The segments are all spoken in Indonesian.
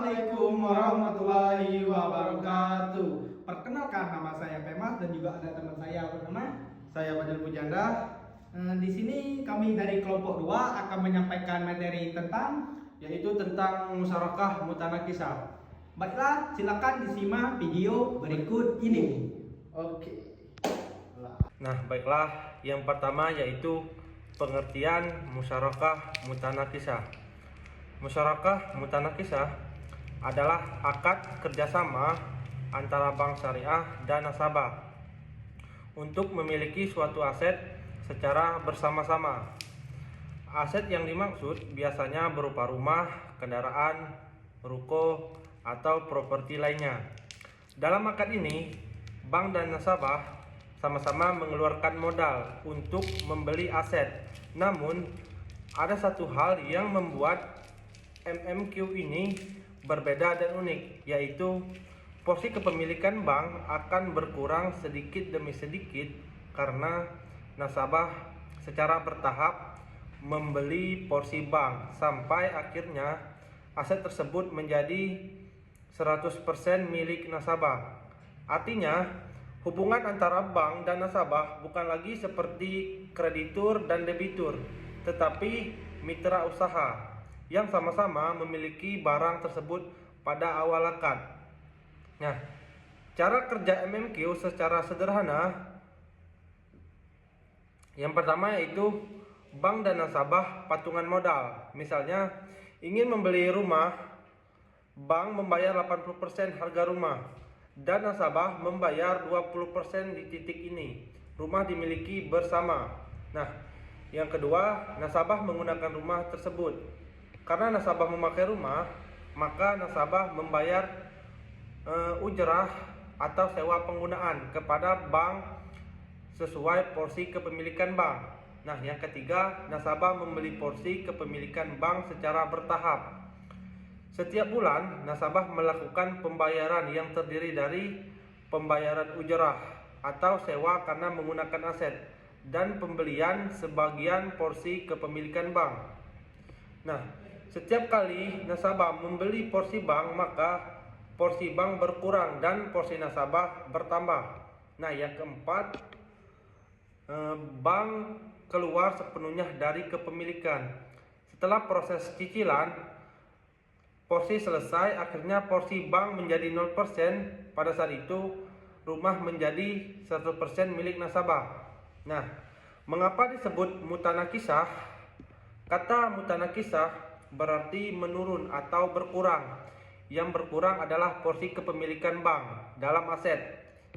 Assalamualaikum warahmatullahi wabarakatuh. Perkenalkan, nama saya Pemas dan juga ada teman saya bernama saya Fadil Pujanda. Di sini kami dari kelompok 2 akan menyampaikan materi tentang musyarakah mutanakisah. Baiklah, silakan disimak video berikut ini. Oke. Nah, baiklah, yang pertama yaitu pengertian musyarakah mutanakisah. Musyarakah mutanakisah adalah akad kerjasama antara bank syariah dan nasabah untuk memiliki suatu aset secara bersama-sama. Aset yang dimaksud biasanya berupa rumah, kendaraan, ruko, atau properti lainnya. Dalam akad ini, bank dan nasabah sama-sama mengeluarkan modal untuk membeli aset. Namun, ada satu hal yang membuat MMQ ini berbeda dan unik, yaitu porsi kepemilikan bank akan berkurang sedikit demi sedikit karena nasabah secara bertahap membeli porsi bank sampai akhirnya aset tersebut menjadi 100% milik nasabah. Artinya, hubungan antara bank dan nasabah bukan lagi seperti kreditur dan debitur, tetapi mitra usaha yang sama-sama memiliki barang tersebut pada awal akad. Nah, cara kerja MMQ secara sederhana, yang pertama yaitu bank dan nasabah patungan modal. Misalnya, ingin membeli rumah, bank membayar 80% harga rumah dan nasabah membayar 20% di titik ini. Rumah dimiliki bersama. Nah, yang kedua, nasabah menggunakan rumah tersebut. Karena nasabah memakai rumah, maka nasabah membayar ujrah atau sewa penggunaan kepada bank sesuai porsi kepemilikan bank. Nah, yang ketiga, nasabah membeli porsi kepemilikan bank secara bertahap. Setiap bulan, nasabah melakukan pembayaran yang terdiri dari pembayaran ujrah atau sewa karena menggunakan aset dan pembelian sebagian porsi kepemilikan bank. Nah, setiap kali nasabah membeli porsi bank, maka porsi bank berkurang dan porsi nasabah bertambah. Nah, yang keempat, bank keluar sepenuhnya dari kepemilikan. Setelah proses cicilan, porsi selesai, akhirnya porsi bank menjadi 0%. Pada saat itu, rumah menjadi 100% milik nasabah. Nah, mengapa disebut mutanakisah? Kata mutanakisah berarti menurun atau berkurang. Yang berkurang adalah porsi kepemilikan bank dalam aset.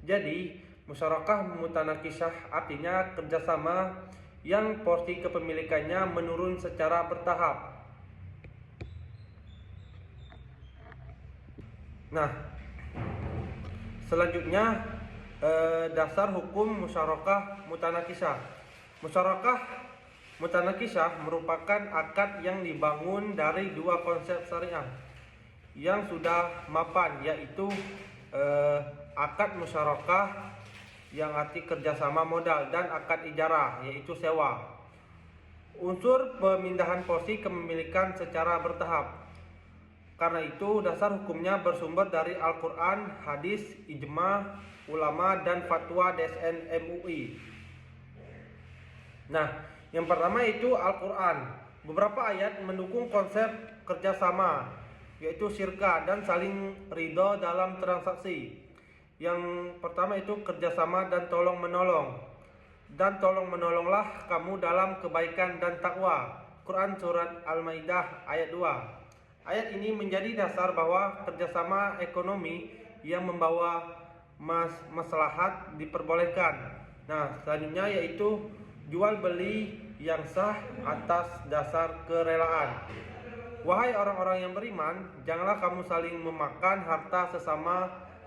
Jadi, musyarakah mutanakisah artinya kerjasama yang porsi kepemilikannya menurun secara bertahap. Nah, selanjutnya dasar hukum musyarakah mutanakisah. Musyarakah mutanakisah merupakan akad yang dibangun dari dua konsep syariah yang sudah mapan, yaitu akad musyarakah yang arti kerjasama modal dan akad ijarah yaitu sewa. Unsur pemindahan porsi kepemilikan secara bertahap. Karena itu dasar hukumnya bersumber dari Al-Quran, hadis, ijma, ulama, dan fatwa DSN MUI. Nah, yang pertama itu Al-Quran. Beberapa ayat mendukung konsep kerjasama, yaitu syirka dan saling ridho dalam transaksi. Yang pertama itu kerjasama dan tolong menolong. Dan tolong menolonglah kamu dalam kebaikan dan takwa. Quran surat Al-Maidah ayat 2. Ayat ini menjadi dasar bahwa kerjasama ekonomi yang membawa maslahat diperbolehkan. Nah, selanjutnya yaitu jual beli yang sah atas dasar kerelaan. Wahai orang-orang yang beriman, janganlah kamu saling memakan harta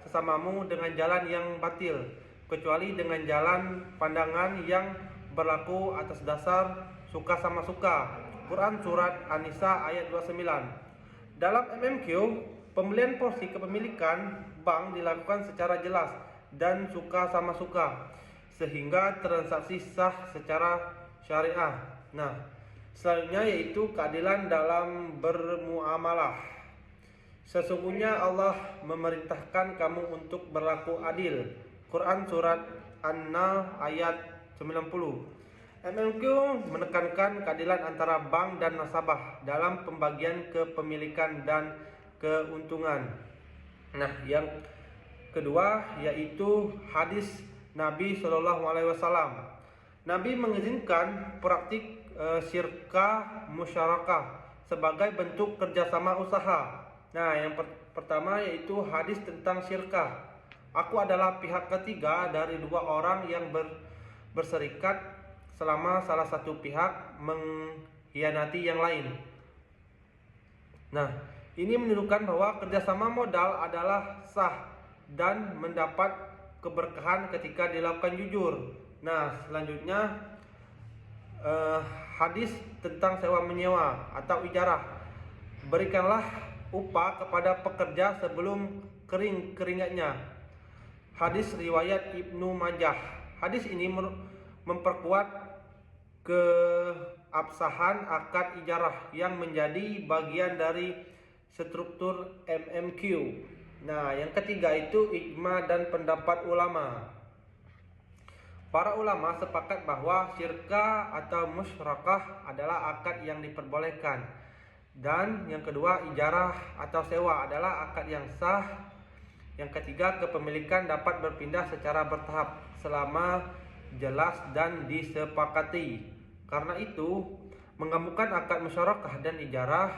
sesamamu dengan jalan yang batil, kecuali dengan jalan pandangan yang berlaku atas dasar suka sama suka. Quran surat An-Nisa ayat 29. Dalam MMQ, pembelian porsi kepemilikan bank dilakukan secara jelas dan suka sama suka, sehingga transaksi sah secara syariah. Nah, selanjutnya yaitu keadilan dalam bermuamalah. Sesungguhnya Allah memerintahkan kamu untuk berlaku adil. Quran Surat An-Nahl ayat 90. MMQ menekankan keadilan antara bank dan nasabah dalam pembagian kepemilikan dan keuntungan. Nah, yang kedua yaitu hadis Nabi Shallallahu Alaihi Wasallam. Nabi mengizinkan praktik syirkah musyarakah sebagai bentuk kerjasama usaha. Nah, yang pertama yaitu hadis tentang syirkah. Aku adalah pihak ketiga dari dua orang yang berserikat selama salah satu pihak mengkhianati yang lain. Nah, ini menunjukkan bahwa kerjasama modal adalah sah dan mendapat keberkahan ketika dilakukan jujur. Nah, selanjutnya hadis tentang sewa menyewa atau ijarah. Berikanlah upah kepada pekerja sebelum kering keringatnya. Hadis riwayat Ibnu Majah. Hadis ini memperkuat keabsahan akad ijarah yang menjadi bagian dari struktur MMQ. Nah, yang ketiga itu ijma dan pendapat ulama. Para ulama sepakat bahwa syirkah atau musyarakah adalah akad yang diperbolehkan. Dan yang kedua, ijarah atau sewa adalah akad yang sah. Yang ketiga, kepemilikan dapat berpindah secara bertahap selama jelas dan disepakati. Karena itu, menggabungkan akad musyarakah dan ijarah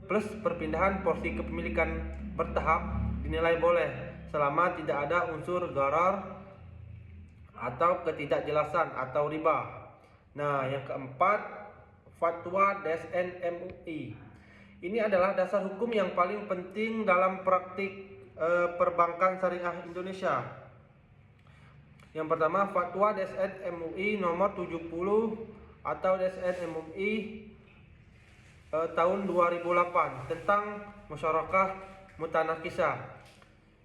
plus perpindahan porsi kepemilikan bertahap dinilai boleh selama tidak ada unsur gharar atau ketidakjelasan atau riba. Nah, yang keempat, fatwa DSN MUI. Ini adalah dasar hukum yang paling penting dalam praktik perbankan syariah Indonesia. Yang pertama, fatwa DSN MUI nomor 70 atau DSN MUI tahun 2008 tentang musyarakah mutanakisah.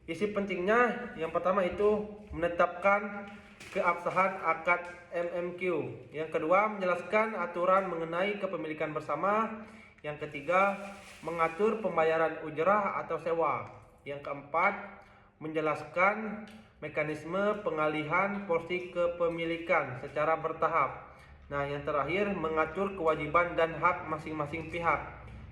Isi pentingnya yang pertama itu menetapkan keabsahan akad MMQ. Yang kedua, menjelaskan aturan mengenai kepemilikan bersama. Yang ketiga, mengatur pembayaran ujrah atau sewa. Yang keempat, menjelaskan mekanisme pengalihan porsi kepemilikan secara bertahap. Nah, yang terakhir, mengatur kewajiban dan hak masing-masing pihak.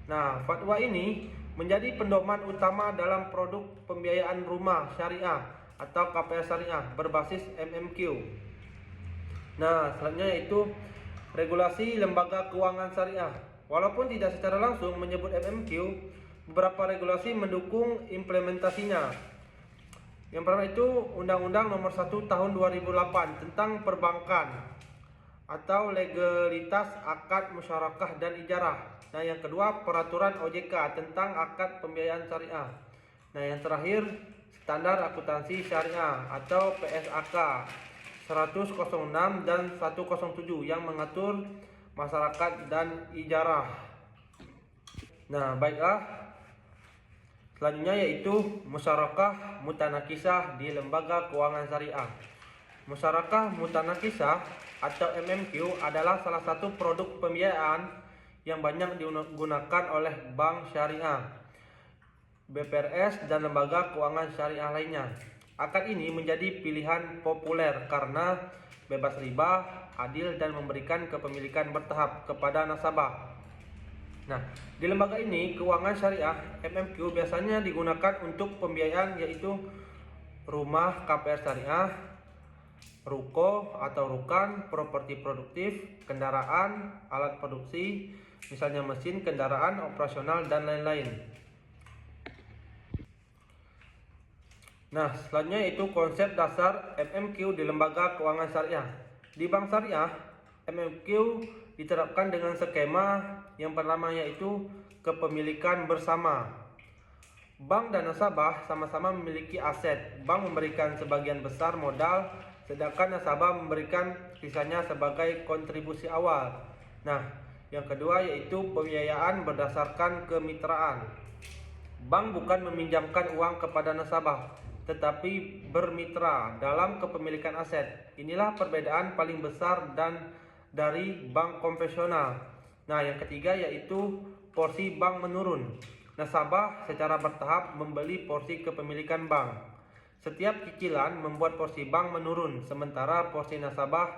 Nah, fatwa ini menjadi pedoman utama dalam produk pembiayaan rumah syariah atau KPR syariah berbasis MMQ. Nah, selanjutnya yaitu regulasi lembaga keuangan syariah. Walaupun tidak secara langsung menyebut MMQ, beberapa regulasi mendukung implementasinya. Yang pertama itu Undang-Undang Nomor 1 Tahun 2008 tentang perbankan atau legalitas akad musyarakah dan ijarah. Nah, yang kedua, peraturan OJK tentang akad pembiayaan syariah. Nah, yang terakhir, standar akuntansi syariah atau PSAK 106 dan 107 yang mengatur masyarakat dan ijarah. Nah, baiklah. Selanjutnya yaitu musyarakah mutanakisah di lembaga keuangan syariah. Musyarakah mutanakisah atau MMQ adalah salah satu produk pembiayaan yang banyak digunakan oleh bank syariah, BPRS, dan lembaga keuangan syariah lainnya. Akad ini menjadi pilihan populer karena bebas riba, adil, dan memberikan kepemilikan bertahap kepada nasabah. Nah, di lembaga ini keuangan syariah MMQ biasanya digunakan untuk pembiayaan yaitu rumah KPR syariah, ruko atau rukan, properti produktif, kendaraan, alat produksi, misalnya mesin, kendaraan, operasional, dan lain-lain. Nah, selanjutnya itu konsep dasar MMQ di lembaga keuangan syariah. Di bank syariah, MMQ diterapkan dengan skema yang pertama yaitu kepemilikan bersama. Bank dan nasabah sama-sama memiliki aset. Bank memberikan sebagian besar modal, sedangkan nasabah memberikan sisanya sebagai kontribusi awal. Nah, yang kedua yaitu pembiayaan berdasarkan kemitraan. Bank bukan meminjamkan uang kepada nasabah, tetapi bermitra dalam kepemilikan aset. Inilah perbedaan paling besar dan dari bank konvensional. Nah, yang ketiga yaitu porsi bank menurun. nasabah secara bertahap membeli porsi kepemilikan bank. Setiap cicilan membuat porsi bank menurun, sementara porsi nasabah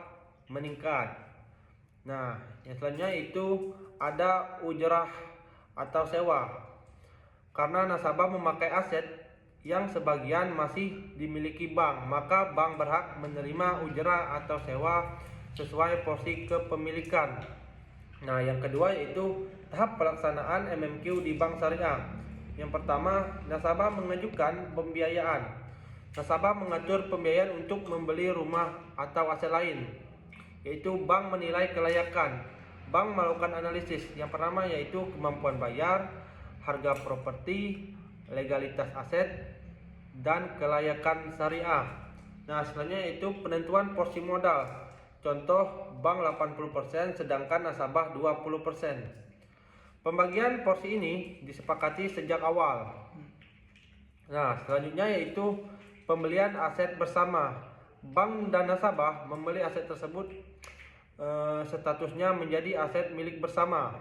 meningkat. Nah, yang selanjutnya itu ada ujrah atau sewa. Karena nasabah memakai aset yang sebagian masih dimiliki bank, maka bank berhak menerima ujrah atau sewa sesuai porsi kepemilikan. Nah, yang kedua yaitu tahap pelaksanaan MMQ di bank syariah. Yang pertama, nasabah mengajukan pembiayaan. Nasabah mengatur pembiayaan untuk membeli rumah atau aset lain, yaitu bank menilai kelayakan. Bank melakukan analisis. Yang pertama yaitu kemampuan bayar, harga properti, legalitas aset, dan kelayakan syariah. Nah, selanjutnya yaitu penentuan porsi modal. Contoh, bank 80% sedangkan nasabah 20%. Pembagian porsi ini disepakati sejak awal. Nah, selanjutnya yaitu pembelian aset bersama. Bank dan nasabah membeli aset tersebut, statusnya menjadi aset milik bersama.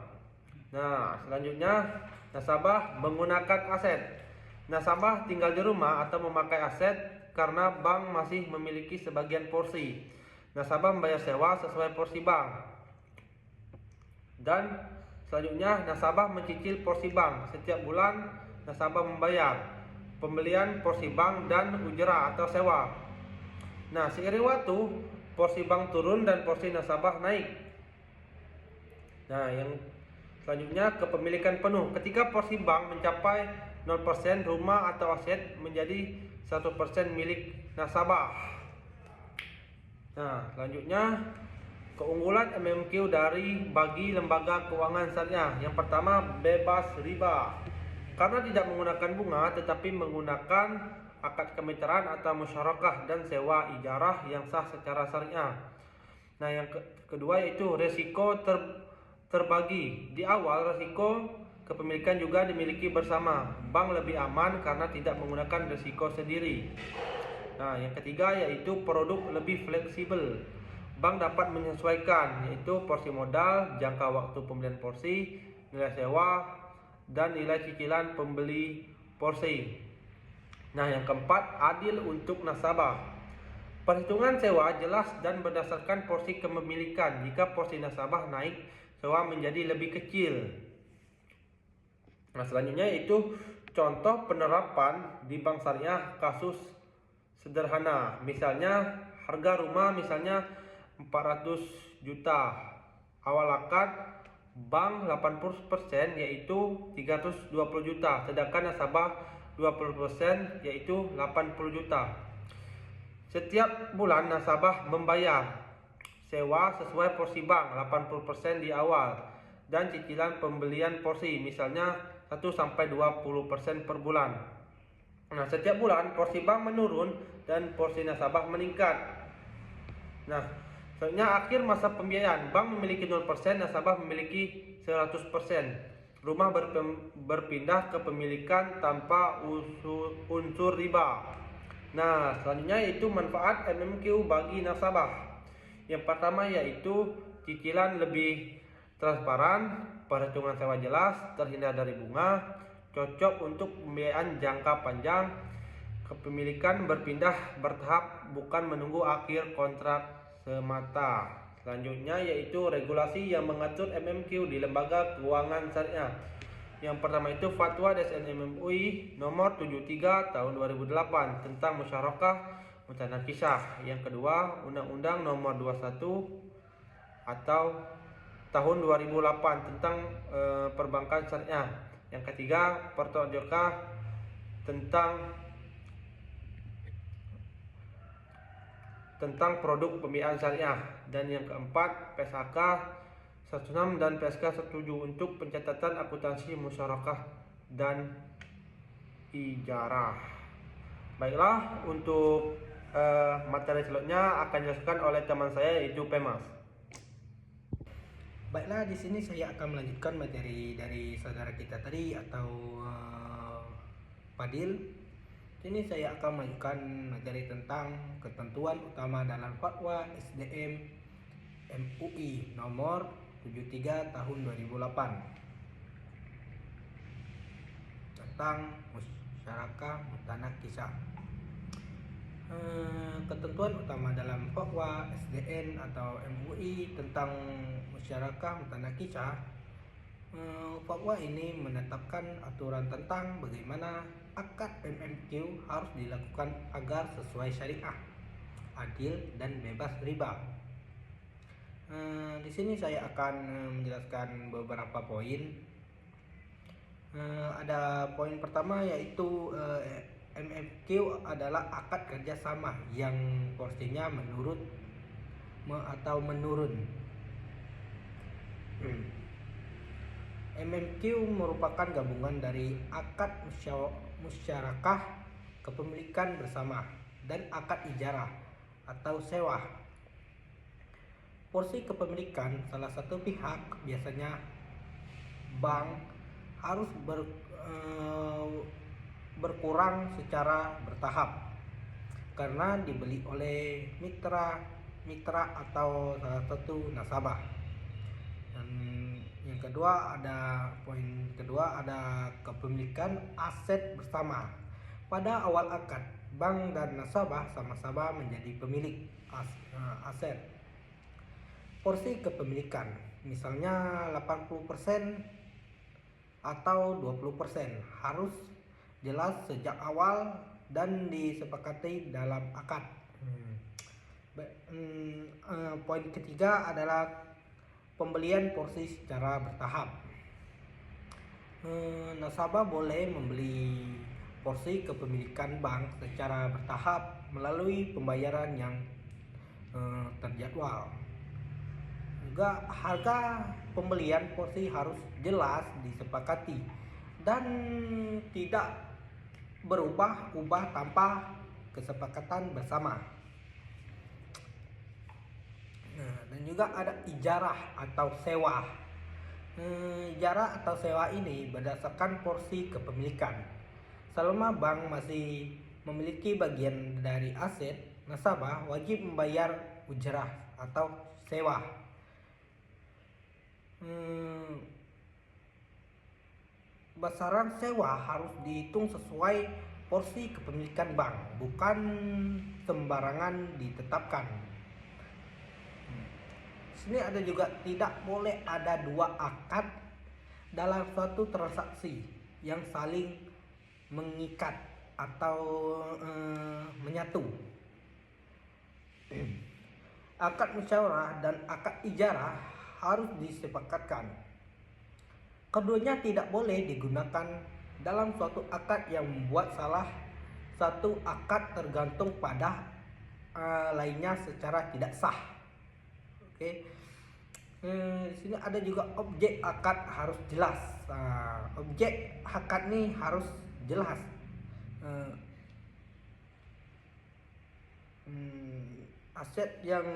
Nah, selanjutnya nasabah menggunakan aset. Nasabah tinggal di rumah atau memakai aset karena bank masih memiliki sebagian porsi. Nasabah membayar sewa sesuai porsi bank. Dan selanjutnya nasabah mencicil porsi bank. Setiap bulan nasabah membayar pembelian porsi bank dan ujrah atau sewa. Nah, seiring waktu porsi bank turun dan porsi nasabah naik. Nah, yang selanjutnya kepemilikan penuh. Ketika porsi bank mencapai 0%, rumah atau aset menjadi 100% milik nasabah. Nah, selanjutnya keunggulan MMQ bagi lembaga keuangan syariah. Yang pertama, bebas riba. Karena tidak menggunakan bunga tetapi menggunakan akad kemitraan atau musyarakah dan sewa ijarah yang sah secara syariah. Nah, yang kedua yaitu resiko terbagi. Di awal resiko kepemilikan juga dimiliki bersama. Bank lebih aman karena tidak menggunakan resiko sendiri. Nah, yang ketiga yaitu produk lebih fleksibel. Bank dapat menyesuaikan, yaitu porsi modal, jangka waktu pembelian porsi, nilai sewa, dan nilai cicilan pembeli porsi. Nah, yang keempat, adil untuk nasabah. Perhitungan sewa jelas dan berdasarkan porsi kepemilikan. Jika porsi nasabah naik, sewa menjadi lebih kecil. Nah, selanjutnya yaitu contoh penerapan di bank syariah kasus sederhana. Misalnya harga rumah misalnya 400 juta. Awal akad bank 80% yaitu 320 juta, sedangkan nasabah 20% yaitu 80 juta. Setiap bulan nasabah membayar sewa sesuai porsi bank 80% di awal dan cicilan pembelian porsi misalnya 1-20% per bulan. Nah, setiap bulan porsi bank menurun dan porsi nasabah meningkat. Nah, selanjutnya akhir masa pembiayaan, bank memiliki 0%, nasabah memiliki 100%. Rumah berpindah ke pemilikan tanpa unsur riba. Nah, selanjutnya yaitu manfaat MMQ bagi nasabah. Yang pertama yaitu cicilan lebih transparan, perhitungan sewa jelas, terhindar dari bunga, cocok untuk pembiayaan jangka panjang, kepemilikan berpindah bertahap bukan menunggu akhir kontrak semata. Selanjutnya yaitu regulasi yang mengatur MMQ di lembaga keuangan syariah. Yang pertama itu Fatwa DSN MUI nomor 73 tahun 2008 tentang musyarakah mutanakisah. Yang kedua, Undang-Undang nomor 21 atau tahun 2008 tentang perbankan syariah. Yang ketiga, Pertojokah tentang produk pembiayaan syariah. Dan yang keempat, PSHK 106 dan PSK 17 untuk pencatatan akuntansi musyarakah dan ijarah. Baiklah, untuk materi selanjutnya akan dijelaskan oleh teman saya yaitu Pemas. Baiklah, di sini saya akan melanjutkan materi dari saudara kita tadi atau Fadil. Ini saya akan melanjutkan materi tentang ketentuan utama dalam Fatwa SDM MUI nomor 73 tahun 2008. tentang musyarakah mutanakisah. Ketentuan utama dalam Fatwa SDN atau MUI tentang musyarakah mutanakisah. Fatwa ini menetapkan aturan tentang bagaimana akad MMQ harus dilakukan agar sesuai syariah, adil dan bebas riba. Di sini saya akan menjelaskan beberapa poin. Ada poin pertama yaitu MMQ adalah akad kerjasama yang porsinya menurun. MMQ merupakan gabungan dari akad musyarakah kepemilikan bersama dan akad ijarah atau sewa. Porsi kepemilikan salah satu pihak, biasanya bank, harus berkurang secara bertahap karena dibeli oleh mitra atau salah satu nasabah. Dan yang kedua, poin kedua ada kepemilikan aset bersama. Pada awal akad, bank dan nasabah sama-sama menjadi pemilik aset. Porsi kepemilikan, misalnya 80% atau 20%, harus jelas sejak awal dan disepakati dalam akad. Poin ketiga adalah pembelian porsi secara bertahap. Nasabah boleh membeli porsi kepemilikan bank secara bertahap melalui pembayaran yang terjadwal. Juga harga pembelian porsi harus jelas disepakati dan tidak berubah-ubah tanpa kesepakatan bersama. Dan juga ada ijarah atau sewa. Ijarah atau sewa ini berdasarkan porsi kepemilikan. Selama bank masih memiliki bagian dari aset, nasabah wajib membayar ujrah atau sewa. Besaran sewa harus dihitung sesuai porsi kepemilikan bank, bukan sembarangan ditetapkan. Sini ada juga tidak boleh ada dua akad dalam suatu transaksi yang saling mengikat atau menyatu. Akad musyawarah dan akad ijarah harus disepakatkan. Keduanya tidak boleh digunakan dalam suatu akad yang membuat salah satu akad tergantung pada lainnya secara tidak sah. Oke. Di sini ada juga objek akad harus jelas. Objek akad nih harus jelas. Aset yang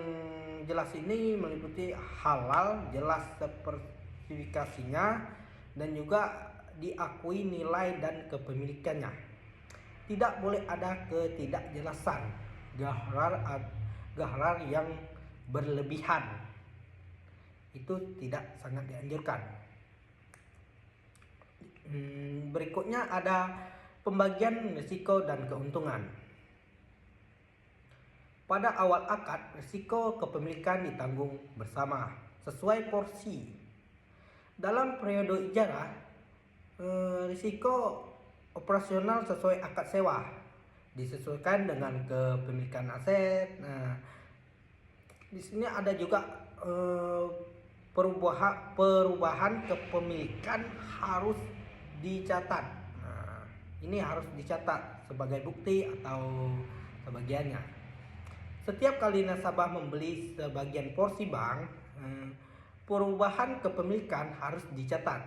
jelas ini meliputi halal, jelas spesifikasinya, dan juga diakui nilai dan kepemilikannya. Tidak boleh ada ketidakjelasan, gahrar yang berlebihan. Itu tidak sangat dianjurkan. Berikutnya ada pembagian risiko dan keuntungan. Pada awal akad, risiko kepemilikan ditanggung bersama sesuai porsi. Dalam periode ijarah, risiko operasional sesuai akad sewa disesuaikan dengan kepemilikan aset. Di sini ada juga perubahan kepemilikan harus dicatat. Ini harus dicatat sebagai bukti atau sebagiannya. Setiap kali nasabah membeli sebagian porsi bank, perubahan kepemilikan harus dicatat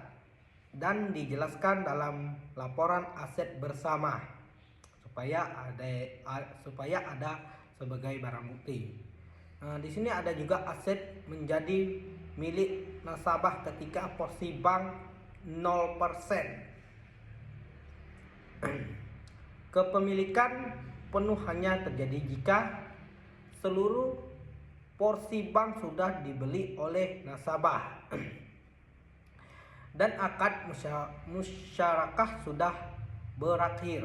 dan dijelaskan dalam laporan aset bersama supaya ada sebagai barang bukti. Di sini ada juga aset menjadi milik nasabah ketika porsi bank 0%. Kepemilikan penuh hanya terjadi jika seluruh porsi bank sudah dibeli oleh nasabah dan akad musyarakah sudah berakhir.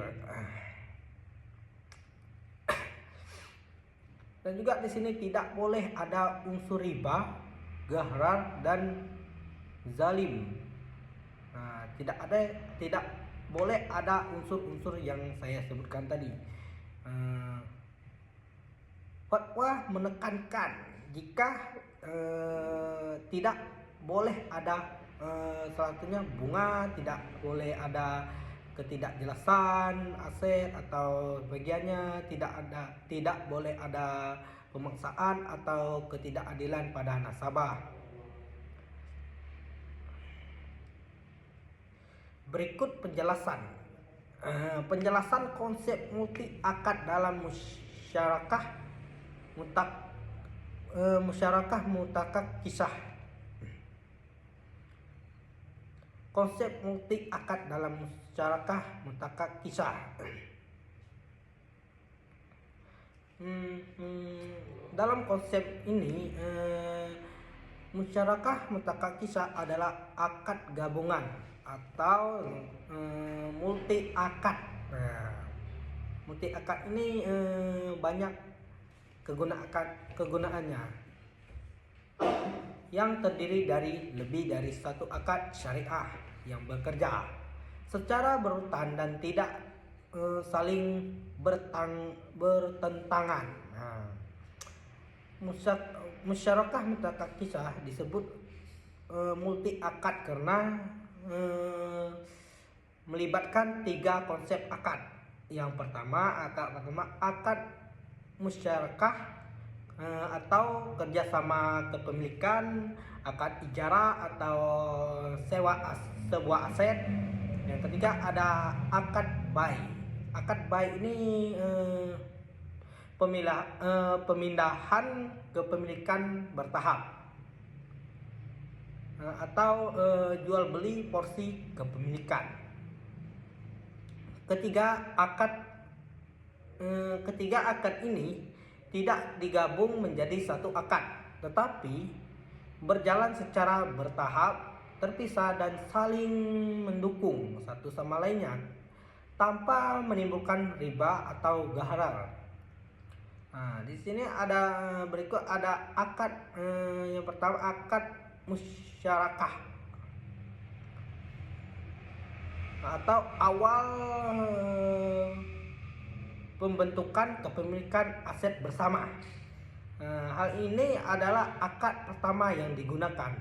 Dan juga di sini tidak boleh ada unsur riba, gharar dan zalim. Nah, tidak boleh ada unsur-unsur yang saya sebutkan tadi. Fatwa menekankan jika tidak boleh ada selanjutnya bunga, tidak boleh ada ketidakjelasan aset atau bagiannya, tidak boleh ada pemaksaan atau ketidakadilan pada nasabah. Berikut penjelasan konsep multi akad dalam musyarakah mutakak kisah. Konsep multi akad dalam musyarakah mutakak kisah. Dalam konsep ini, musyarakah mutakak kisah adalah akad gabungan atau multi akad. Nah, multi akad ini banyak kegunaannya, yang terdiri dari lebih dari satu akad syariah yang bekerja secara berurutan dan tidak saling bertentangan. Nah, musyarakah mutakak kisah disebut multi akad karena melibatkan 3 konsep akad. Yang pertama, akad musyarakah atau kerjasama kepemilikan, akad ijarah atau sebuah aset. Yang ketiga ada akad bai. Akad bai ini pemindahan kepemilikan bertahap atau jual beli porsi kepemilikan. Ketiga akad ini tidak digabung menjadi satu akad, tetapi berjalan secara bertahap, terpisah dan saling mendukung satu sama lainnya tanpa menimbulkan riba atau gharar. Nah, di sini berikut ada akad. Yang pertama, akad musyarakah atau awal pembentukan kepemilikan aset bersama. Hal ini adalah akad pertama yang digunakan.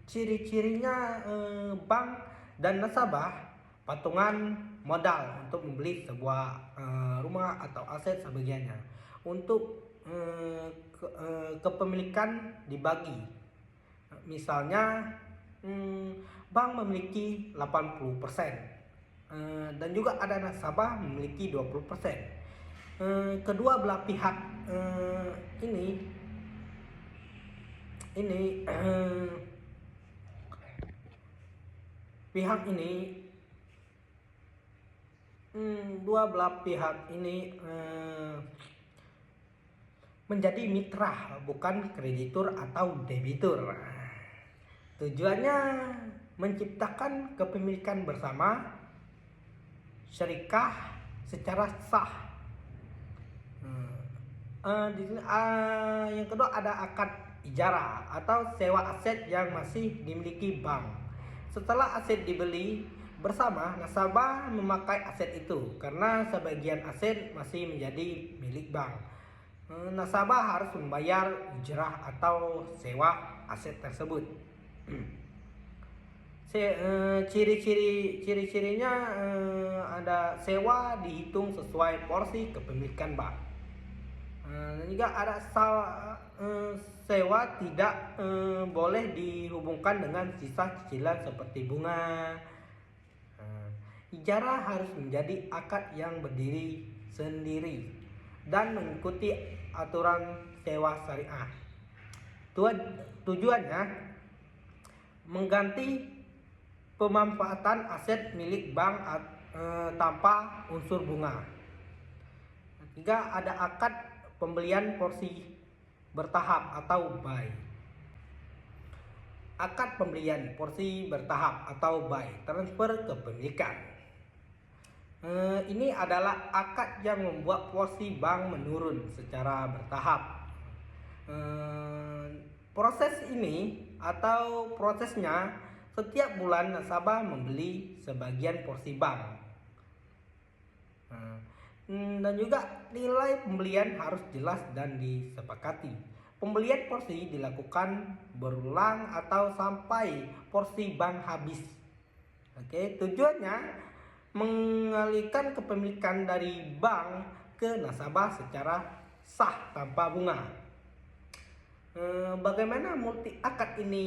Ciri-cirinya, bank dan nasabah patungan modal untuk membeli sebuah rumah atau aset sebagiannya. Untuk kepemilikan dibagi. Misalnya, bank memiliki 80%. Dan juga ada nasabah memiliki 20%. Kedua belah pihak dua belah pihak ini menjadi mitra, bukan kreditur atau debitur. Tujuannya menciptakan kepemilikan bersama syarikah secara sah. Yang kedua ada akad ijarah atau sewa aset yang masih dimiliki bank. Setelah aset dibeli bersama, nasabah memakai aset itu karena sebagian aset masih menjadi milik bank. Nasabah harus membayar ijarah atau sewa aset tersebut. Ciri-cirinya ada sewa dihitung sesuai porsi kepemilikan bank. Dan juga ada sewa tidak boleh dihubungkan dengan sisa cicilan seperti bunga. Ijarah harus menjadi akad yang berdiri sendiri dan mengikuti aturan sewa syariah. Tujuannya mengganti pemanfaatan aset milik bank tanpa unsur bunga. Ketiga, ada akad pembelian porsi bertahap atau buy. akad pembelian porsi bertahap atau buy transfer kepemilikan. Ini adalah akad yang membuat porsi bank menurun secara bertahap. Proses ini atau prosesnya setiap bulan nasabah membeli sebagian porsi bank. Dan juga nilai pembelian harus jelas dan disepakati. Pembelian porsi dilakukan berulang atau sampai porsi bank habis. Tujuannya mengalihkan kepemilikan dari bank ke nasabah secara sah tanpa bunga. Bagaimana multi akad ini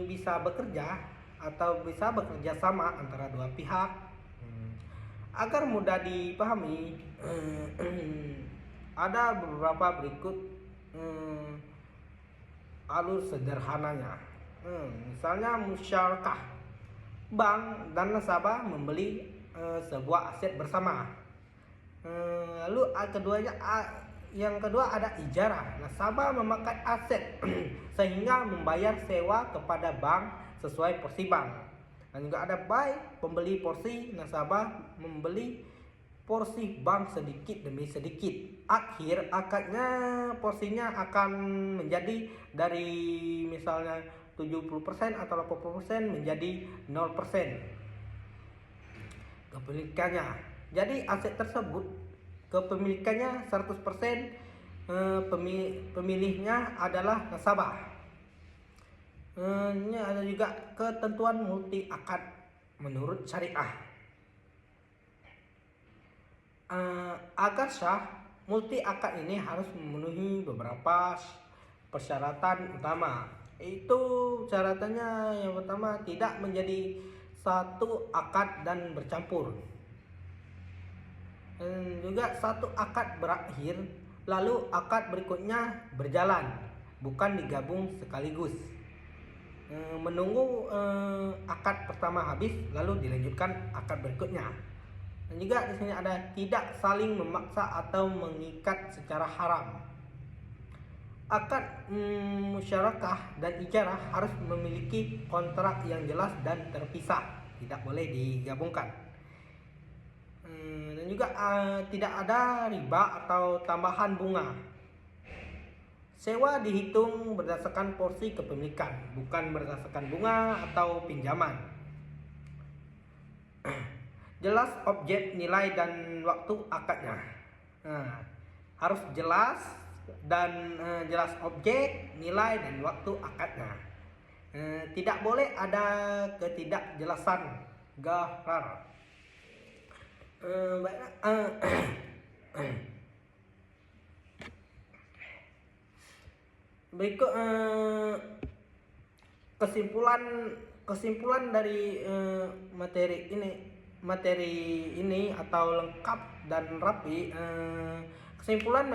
bisa bekerja atau bisa bekerja sama antara dua pihak? Agar mudah dipahami, ada beberapa berikut alur sederhananya. Misalnya musyarakah, bank dan nasabah membeli sebuah aset bersama. Lalu yang kedua ada ijarah, nasabah memakai aset sehingga membayar sewa kepada bank sesuai porsi bank. Dan juga ada buy, pembeli porsi, nasabah membeli porsi bank sedikit demi sedikit. Akhir akadnya porsinya akan menjadi dari misalnya 70% atau 80% menjadi 0% kepemilikannya. Jadi aset tersebut kepemilikannya 100%, pemilihnya adalah nasabah. Ini ada juga ketentuan multi akad menurut syariah. Agar sah, multi akad ini harus memenuhi beberapa persyaratan utama. Itu syaratannya yang pertama, tidak menjadi satu akad dan bercampur. Dan juga satu akad berakhir lalu akad berikutnya berjalan, bukan digabung sekaligus. Menunggu akad pertama habis lalu dilanjutkan akad berikutnya. Dan juga di sini ada tidak saling memaksa atau mengikat secara haram. Akad musyarakah dan ijarah harus memiliki kontrak yang jelas dan terpisah, tidak boleh digabungkan. Dan juga tidak ada riba atau tambahan bunga. Sewa dihitung berdasarkan porsi kepemilikan, bukan berdasarkan bunga atau pinjaman. Jelas objek, nilai, dan waktu akadnya. Harus jelas dan jelas objek, nilai, dan waktu akadnya. Tidak boleh ada ketidakjelasan gharar. Berikut kesimpulan dari materi ini atau lengkap dan rapi. Kesimpulan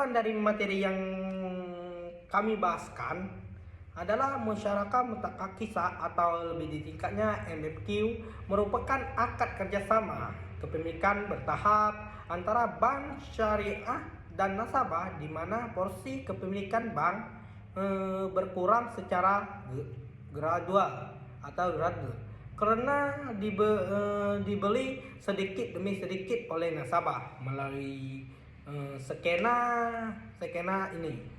dari materi yang kami bahaskan adalah musyarakah mutakakisah atau lebih disingkatnya MFQ merupakan akad kerjasama kepemilikan bertahap antara bank syariah dan nasabah, di mana porsi kepemilikan bank berkurang secara gradual karena dibeli sedikit demi sedikit oleh nasabah melalui skema ini.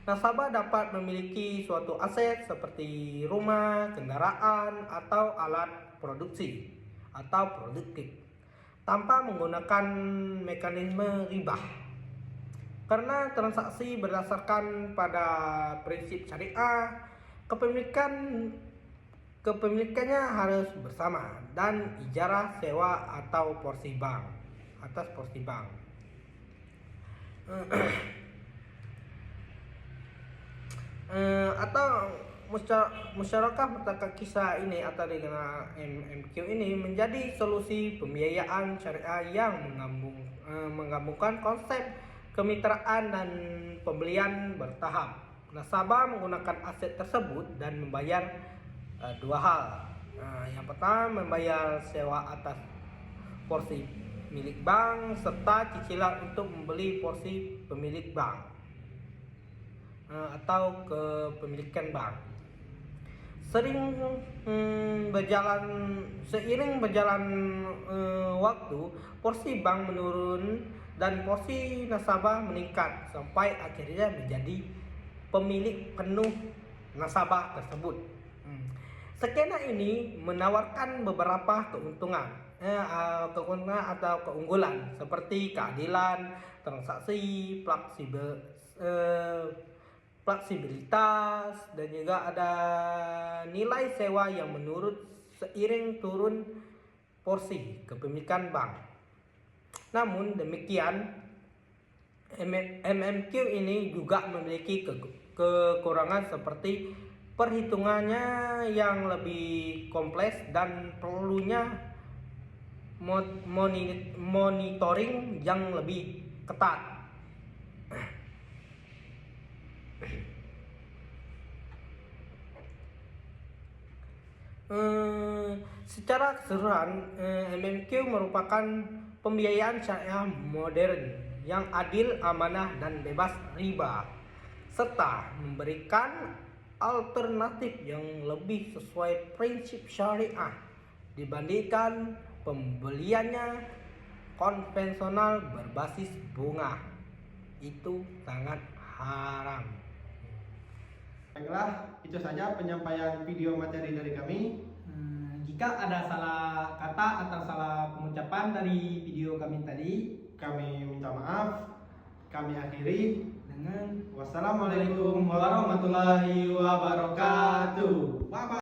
Nasabah dapat memiliki suatu aset seperti rumah, kendaraan, atau alat produksi atau produktif tanpa menggunakan mekanisme riba. Karena transaksi berdasarkan pada prinsip syariah, kepemilikannya harus bersama dan ijarah sewa atau porsi bank atas porsi bank. Atau musyarakah mutakakisah ini atau dikenal MMQ ini menjadi solusi pembiayaan syariah yang menggabungkan konsep kemitraan dan pembelian bertahap. Nasabah menggunakan aset tersebut dan membayar dua hal. Yang pertama, membayar sewa atas porsi milik bank serta cicilan untuk membeli porsi pemilik bank. atau kepemilikan bank. Seiring berjalan waktu, porsi bank menurun dan porsi nasabah meningkat sampai akhirnya menjadi pemilik penuh nasabah tersebut. Skema ini menawarkan beberapa keuntungan atau keunggulan seperti keadilan transaksi, fleksibilitas, dan juga ada nilai sewa yang menurun seiring turun porsi kepemilikan bank. Namun demikian, MMQ ini juga memiliki kekurangan seperti perhitungannya yang lebih kompleks dan perlunya monitoring yang lebih ketat. Secara keseluruhan, MMQ merupakan pembiayaan syariah modern yang adil, amanah, dan bebas riba, serta memberikan alternatif yang lebih sesuai prinsip syariah dibandingkan pembeliannya konvensional berbasis bunga. Itu sangat haram. Baiklah, itu saja penyampaian video materi dari kami. Jika ada salah kata atau salah pengucapan dari video kami tadi, Kami minta maaf. Kami akhiri. dengan Wassalamualaikum warahmatullahi wabarakatuh. Bye-bye.